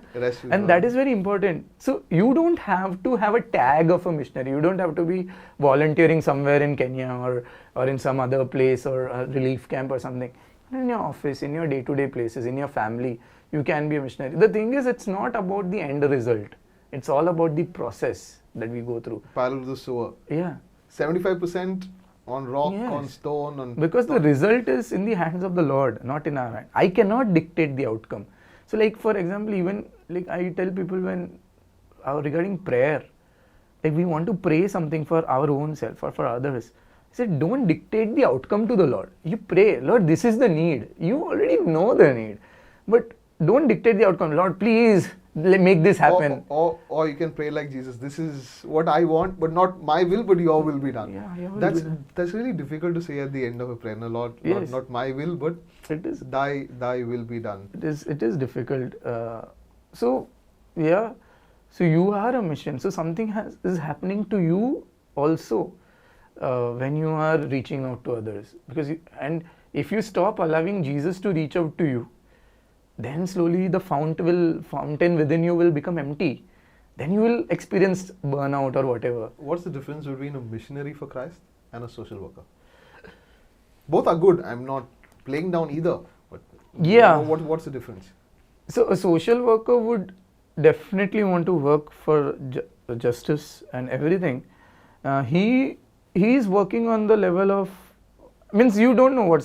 S2: And that is very important. So you don't have to have a tag of a missionary. You don't have to be volunteering somewhere in Kenya or in some other place, or a relief camp or something. In your office, in your day-to-day places, in your family, you can be a missionary. The thing is, it's not about the end result. It's all about the process that we go through.
S1: Parallel to the sower.
S2: Yeah.
S1: 75% on rock,
S2: Yes.
S1: on stone,
S2: because the result is in the hands of the Lord, not in our hand. I cannot dictate the outcome. So, like for example, even like I tell people regarding prayer, like we want to pray something for our own self or for others. I said, don't dictate the outcome to the Lord. You pray, Lord, this is the need. You already know the need. But don't dictate the outcome. Lord, please make this happen.
S1: Or you can pray like Jesus. This is what I want, but not my will, but your will be done.
S2: Yeah, your will
S1: that's
S2: be done.
S1: that's really difficult to say at the end of a prayer. No, Lord,
S2: Yes.
S1: not my will, but
S2: It is.
S1: thy will be done.
S2: It is difficult. So yeah, so you are a mission. So something is happening to you also when you are reaching out to others. And if you stop allowing Jesus to reach out to you, then slowly the fountain within you will become empty. Then you will experience burnout or whatever.
S1: What's the difference between a missionary for Christ and a social worker? Both are good. I'm not playing down either. But
S2: Yeah.
S1: what's the difference?
S2: So a social worker would definitely want to work for justice and everything. He is working on the level of, means you don't know what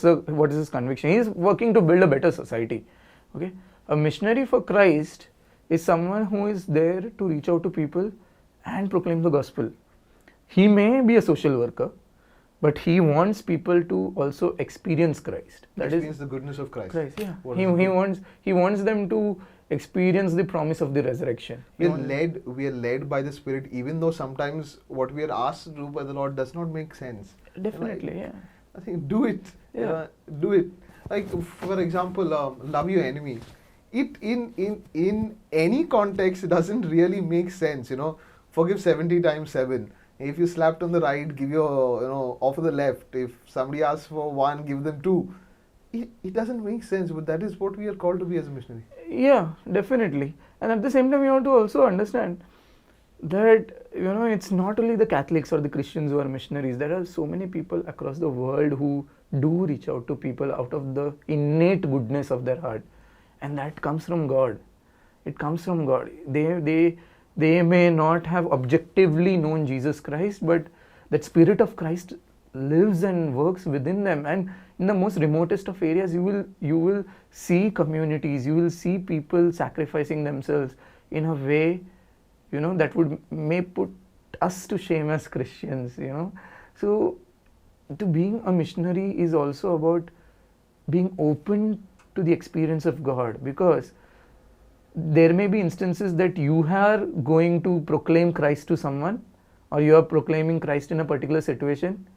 S2: is his conviction. He is working to build a better society. Okay, a missionary for Christ is someone who is there to reach out to people and proclaim the gospel. He may be a social worker, but he wants people to also experience Christ. That
S1: Experience
S2: is
S1: the goodness of Christ.
S2: Yeah.
S1: What
S2: He
S1: is good?
S2: wants them to experience the promise of the resurrection.
S1: We are led by the Spirit, even though sometimes what we are asked to do by the Lord does not make sense.
S2: Definitely, yeah.
S1: I think do it.
S2: Yeah.
S1: Do it. Like for example, love your enemy. It in any context doesn't really make sense. Forgive 70 times 7. If you slapped on the right, give your offer the left. If somebody asks for 1, give them 2. It doesn't make sense, but that is what we are called to be as a missionary.
S2: Yeah, definitely. And at the same time, you have to also understand that it's not only the Catholics or the Christians who are missionaries. There are so many people across the world who do reach out to people out of the innate goodness of their heart, and that comes from God. It comes from God. They may not have objectively known Jesus Christ, but that Spirit of Christ lives and works within them. And in the most remotest of areas, you will see communities, you will see people sacrificing themselves in a way that may put us to shame as Christians. So to being a missionary is also about being open to the experience of God, because there may be instances that you are going to proclaim Christ to someone, or you are proclaiming Christ in a particular situation,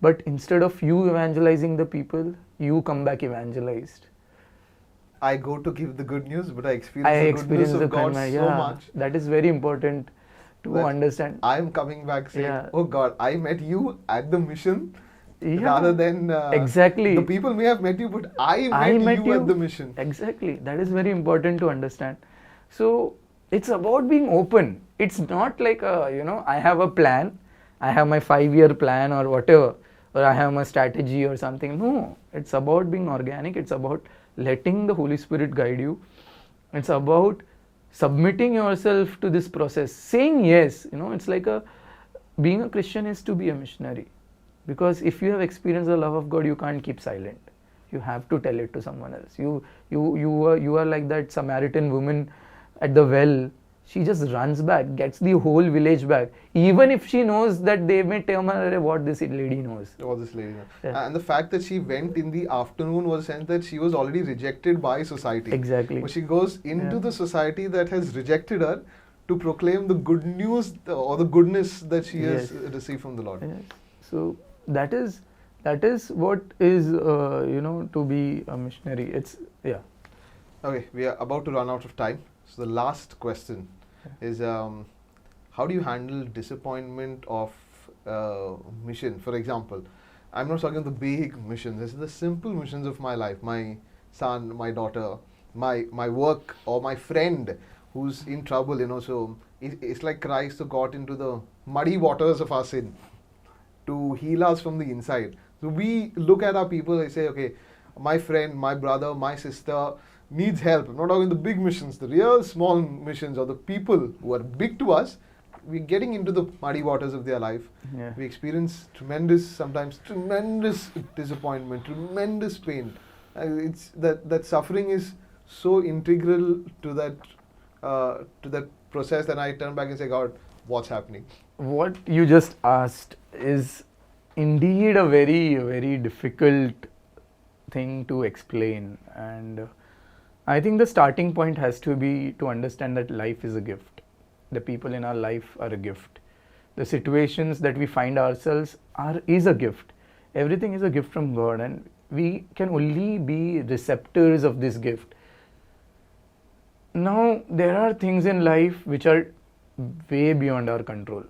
S2: but instead of you evangelizing the people, you come back evangelized.
S1: I go to give the good news, but I experience the goodness of God so much.
S2: That is very important to understand.
S1: I am coming back saying,
S2: Yeah.
S1: oh God, I met you at the mission,
S2: Yeah.
S1: rather than
S2: Exactly.
S1: the people may have met you, but I met you at the mission.
S2: Exactly. That is very important to understand. So it's about being open. It's not like I have a plan, I have my 5-year plan or whatever, or I have my strategy or something. No, it's about being organic. It's about letting the Holy Spirit guide you. It's about submitting yourself to this process, saying yes. It's like being a Christian is to be a missionary, because if you have experienced the love of God, you can't keep silent. You have to tell it to someone else. You are like that Samaritan woman at the well. She just runs back, gets the whole village back, even if she knows that they may tell her what this lady knows.
S1: What this lady knows.
S2: Yeah.
S1: And the fact that she went in the afternoon was a sense that she was already rejected by society.
S2: Exactly.
S1: But she goes into
S2: Yeah.
S1: the society that has rejected her to proclaim the good news or the goodness that she has
S2: Yes.
S1: received from the Lord.
S2: Yes. So that is what is to be a missionary.
S1: Okay, we are about to run out of time. So the last question is, how do you handle disappointment of mission? For example, I'm not talking the big missions. This is the simple missions of my life. My son, my daughter, my work, or my friend who's in trouble. So it's like Christ who got into the muddy waters of our sin to heal us from the inside. So we look at our people and say, okay, my friend, my brother, my sister needs help. I'm not talking the big missions, the real small missions, or the people who are big to us. We're getting into the muddy waters of their life.
S2: Yeah.
S1: We experience sometimes tremendous disappointment, tremendous pain. It's that suffering is so integral to that process. Then I turn back and say, God, what's happening.
S2: What you just asked is indeed a very, very difficult thing to explain. And I think the starting point has to be to understand that life is a gift. The people in our life are a gift. The situations that we find ourselves is a gift. Everything is a gift from God, and we can only be receptors of this gift. Now, there are things in life which are way beyond our control.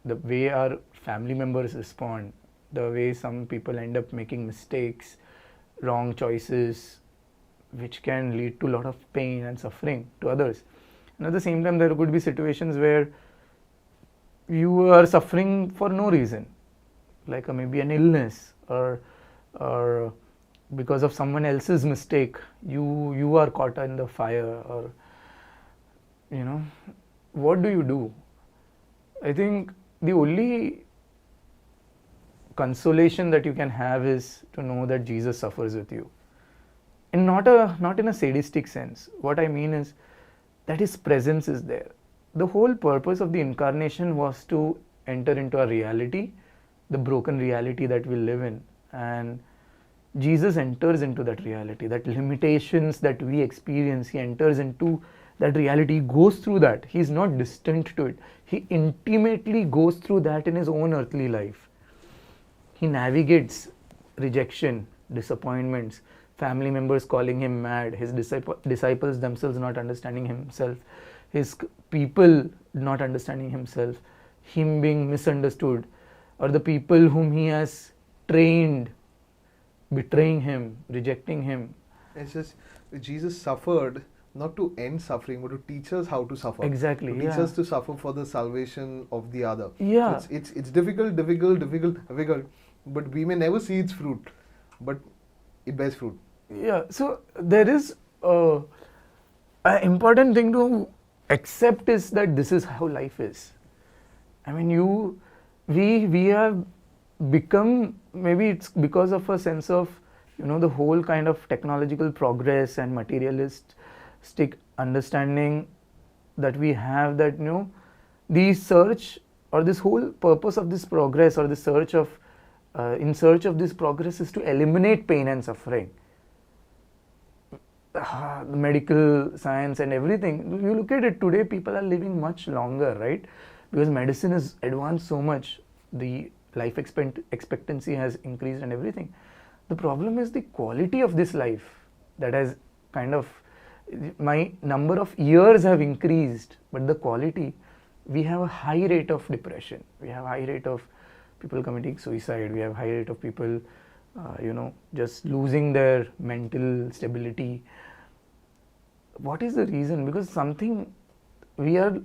S2: The way our family members respond, the way some people end up making mistakes, wrong choices, which can lead to a lot of pain and suffering to others. And at the same time, there could be situations where you are suffering for no reason, like maybe an illness, or because of someone else's mistake, you are caught in the fire, or what do you do? I think the only consolation that you can have is to know that Jesus suffers with you, and not in a sadistic sense. What I mean is that his presence is there. The whole purpose of the incarnation was to enter into a reality, the broken reality that we live in, and Jesus enters into that reality, that limitations that we experience. He enters into that reality, he goes through that. He's not distant to it. He intimately goes through that in his own earthly life. He navigates rejection, disappointments, family members calling him mad, his disciples themselves not understanding himself, his people not understanding himself, him being misunderstood, or the people whom he has trained betraying him, rejecting him.
S1: It's just Jesus suffered not to end suffering, but to teach us how to suffer.
S2: Exactly.
S1: To teach us to suffer for the salvation of the other.
S2: Yeah.
S1: It's difficult, but we may never see its fruit, but it bears fruit.
S2: Yeah. So there is an important thing to accept is that this is how life is. I mean, we have become, maybe it's because of a sense of the whole kind of technological progress and materialistic understanding that we have, that the search, or this whole purpose of this progress, or the search of in search of this progress, is to eliminate pain and suffering. The medical science and everything, you look at it today, people are living much longer, right? Because medicine has advanced so much, the life expectancy has increased and everything. The problem is the quality of this life that has kind of, my number of years have increased, but the quality, we have a high rate of depression, we have a high rate of people committing suicide, we have a high rate of people just losing their mental stability. What is the reason? Because something, we are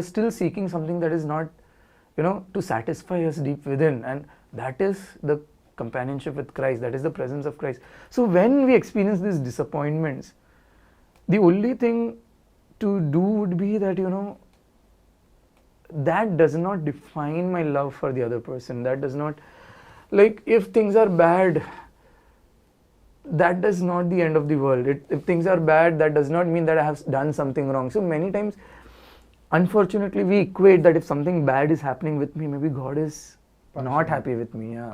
S2: still seeking something that is not to satisfy us deep within, and that is the companionship with Christ, that is the presence of Christ. So when we experience these disappointments, the only thing to do would be that that does not define my love for the other person. That does not, like, if things are bad, that is not the end of the world. If things are bad, that does not mean that I have done something wrong. So many times, unfortunately, we equate that if something bad is happening with me, maybe God is not happy with me. Yeah,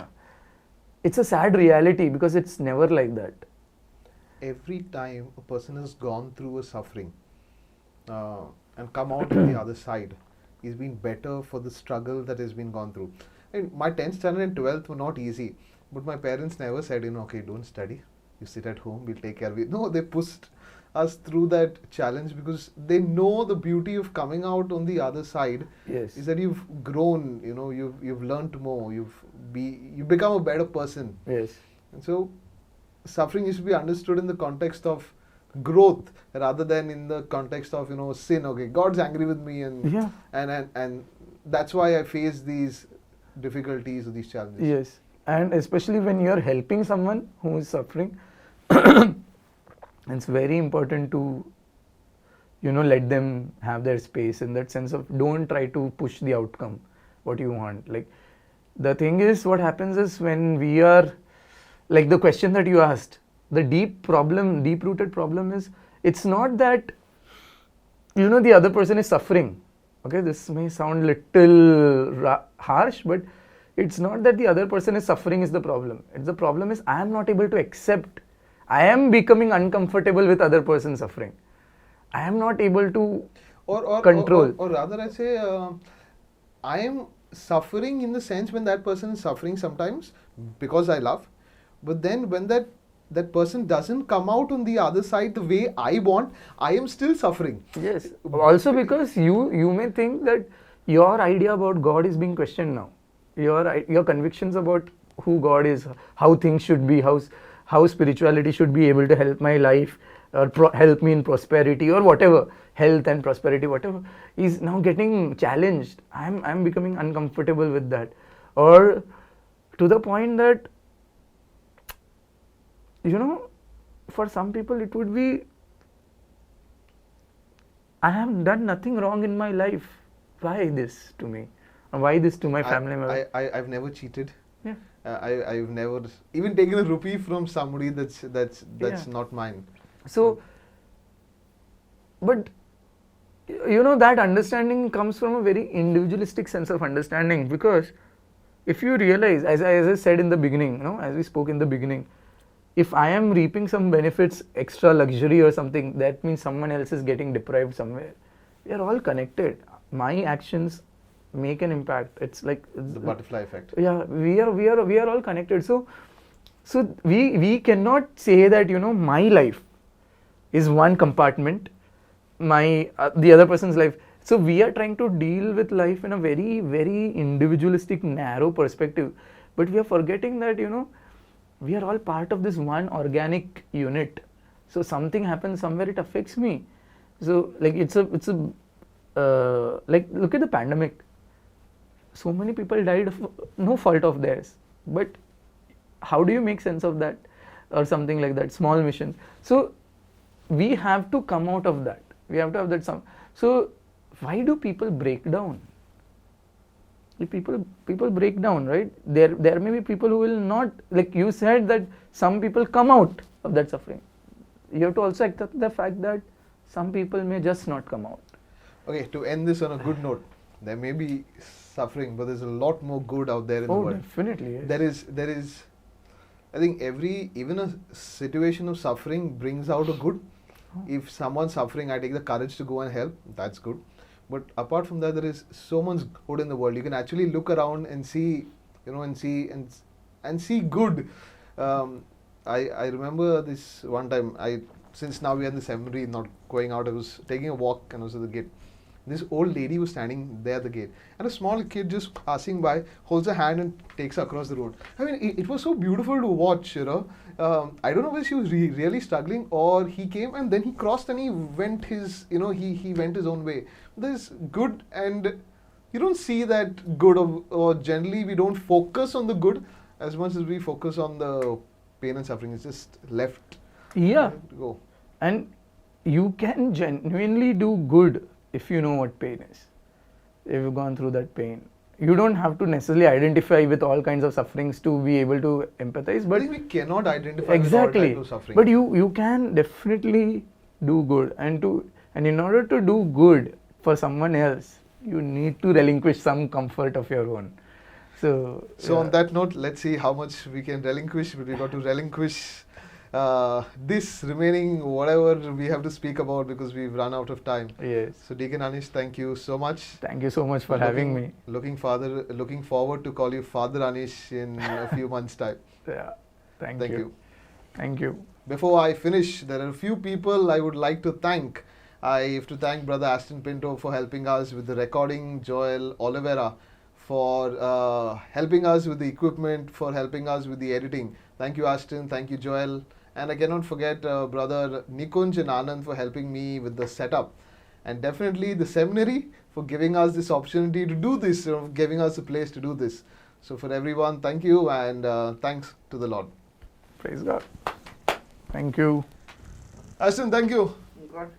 S2: it's a sad reality, because it's never like that.
S1: Every time a person has gone through a suffering and come out on the other side, he's been better for the struggle that has been gone through. And my 10th standard and 12th were not easy, but my parents never said, okay, don't study, you sit at home, we'll take care of you. No, they pushed us through that challenge, because they know the beauty of coming out on the other side.
S2: Yes.
S1: Is that you've grown, you've learned more, you've become a better person.
S2: Yes.
S1: And so suffering is to be understood in the context of growth rather than in the context of sin. Okay, God's angry with me, and that's why I face these difficulties or these challenges.
S2: Yes. And especially when you're helping someone who is suffering, it's very important to let them have their space, in that sense of, don't try to push the outcome what you want. Like, the thing is, what happens is, when we are, like the question that you asked, the deep-rooted problem is, it's not that the other person is suffering. Okay, this may sound little harsh, but it's not that the other person is suffering is the problem. It's the problem is I am not able to accept. I am becoming uncomfortable with other person suffering. I am not able to control.
S1: Or rather, I say, I am suffering in the sense when that person is suffering sometimes because I love, but then when that person doesn't come out on the other side the way I want, I am still suffering.
S2: Yes. Also because you may think that your idea about God is being questioned now. Your convictions about who God is, how things should be, how spirituality should be able to help my life or help me in prosperity or whatever, health and prosperity, whatever, is now getting challenged. I'm becoming uncomfortable with that, or to the point that, you know, for some people it would be, I have done nothing wrong in my life. Why this to me? Why this to my family member?
S1: I've never cheated.
S2: Yeah.
S1: I've never even taken a rupee from somebody that's
S2: Yeah.
S1: not mine.
S2: So, but you know, that understanding comes from a very individualistic sense of understanding, because if you realize, as I said in the beginning, you know, as we spoke in the beginning, if I am reaping some benefits, extra luxury or something, that means someone else is getting deprived somewhere. We are all connected. My actions make an impact. It's like
S1: The butterfly effect.
S2: yeah, we are all connected. So we cannot say that, you know, my life is one compartment, my the other person's life. So we are trying to deal with life in a very, very individualistic, narrow perspective, but we are forgetting that, you know, we are all part of this one organic unit. So something happens somewhere, it affects me. So like it's a like, look at the pandemic. So many people died of no fault of theirs, but how do you make sense of that, or something like that? Small mission. So we have to come out of that. We have to have that So why do people break down? If people break down, right? There may be people who will not, like you said, that some people come out of that suffering. You have to also accept the fact that some people may just not come out.
S1: Okay, to end this on a good note, there may be suffering, but there's a lot more good out there in the world.
S2: Definitely. Yes.
S1: There is, I think even a situation of suffering brings out a good. If someone's suffering, I take the courage to go and help. That's good. But apart from that, there is so much good in the world. You can actually look around and see, you know, and see good. I remember this one time. Since now we are in the seminary, not going out. I was taking a walk and I was at the gate. This old lady was standing there at the gate, and a small kid just passing by holds her hand and takes her across the road. I mean, it was so beautiful to watch, you know. I don't know whether she was really struggling, or he came and then he crossed and he went his, you know, he went his own way. There's good, and you don't see that good, or generally we don't focus on the good as much as we focus on the pain and suffering. It's just left.
S2: Yeah.
S1: To go.
S2: And you can genuinely do good if you know what pain is. If you've gone through that pain, you don't have to necessarily identify with all kinds of sufferings to be able to empathize. But
S1: I think we cannot identify
S2: exactly
S1: with all kinds of suffering.
S2: But you can definitely do good, and in order to do good for someone else, you need to relinquish some comfort of your own. So
S1: on that note, let's see how much we can relinquish. But we got to relinquish this remaining whatever we have to speak about, because we've run out of time.
S2: Yes.
S1: So Deacon Anish, thank you so much.
S2: Thank you so much for having me.
S1: Looking forward to call you Father Anish in a few months' time.
S2: Yeah. Thank
S1: you.
S2: you. Thank you.
S1: Before I finish, there are a few people I would like to thank. I have to thank Brother Aston Pinto for helping us with the recording, Joel Oliveira for helping us with the equipment, for helping us with the editing. Thank you, Aston. Thank you, Joel. And I cannot forget Brother Nikunj and Anand for helping me with the setup. And definitely the seminary for giving us this opportunity to do this, giving us a place to do this. So for everyone, thank you, and thanks to the Lord.
S2: Praise God. Thank you.
S1: Aston, thank you.
S2: God.